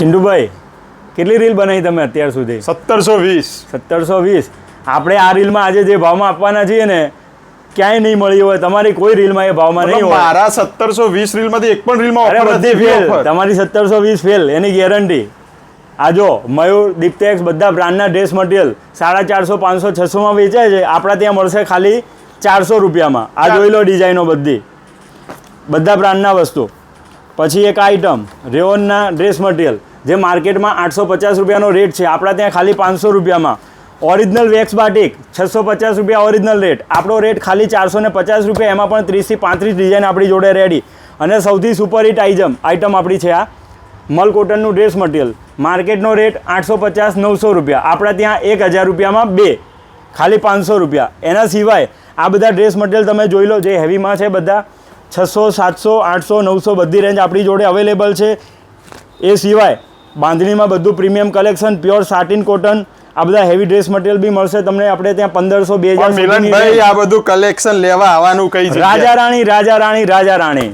ચિંટુભાઈ કેટલી રીલ બનાવી તમે અત્યાર સુધી? 1720. આપણે આ રીલમાં આજે જે ભાવમાં આપવાના છીએ ને ક્યાંય નહીં મળી હોય, તમારી કોઈ રીલમાં એ ભાવમાં નહીં હોય. મારા 1720 રીલમાંથી એક પણ રીલમાં ઓફર બધી ફેલ, તમારી 1720 ફેલ, એની ગેરંટી. આ જો મયુર, દીપ્ટેક્સ બધા બ્રાન્ડના ડ્રેસ મટીરિયલ 450, 500, 600માં વેચાય છે, આપણા ત્યાં મળશે ખાલી 400 રૂપિયામાં. આ જોઈ લો ડિઝાઇનો બધી, બધા બ્રાન્ડના વસ્તુ. પછી એક આઇટમ રેઓનના ડ્રેસ મટીરિયલ જે માર્કેટમાં 850 રૂપિયાનો રેટ છે, આપણા ત્યાં ખાલી 500 રૂપિયામાં. ઓરિજિનલ વેક્સ બાટિક 650 રૂપિયા ઓરિજિનલ રેટ, આપણો રેટ ખાલી 450 રૂપિયા. એમાં પણ 30 થી 35 ડિઝાઇન આપણી જોડે રેડી. અને સૌથી સુપર હિટ આઇટમ આપણી છે આ મલ કોટનનું ડ્રેસ મટીરિયલ. માર્કેટનો રેટ 850, 900 રૂપિયા, આપણા ત્યાં 1000 રૂપિયામાં 2, ખાલી 500 રૂપિયા. એના સિવાય આ બધા ડ્રેસ મટીરિયલ તમે જોઈ લો, જે હેવીમાં છે બધા 600, 700, 800, 900 બધી રેન્જ આપણી જોડે અવેલેબલ છે. એ સિવાય બાંધણીમાં બધું premium collection, pure satin cotton, આ બધા હેવી ડ્રેસ મટીરિયલ બી મળશે તમને આપણે ત્યાં 1500, 2000. મિલનભાઈ આ બધું કલેક્શન લેવા આવવાનું કઈ જગ્યાએ? રાજા રાણી.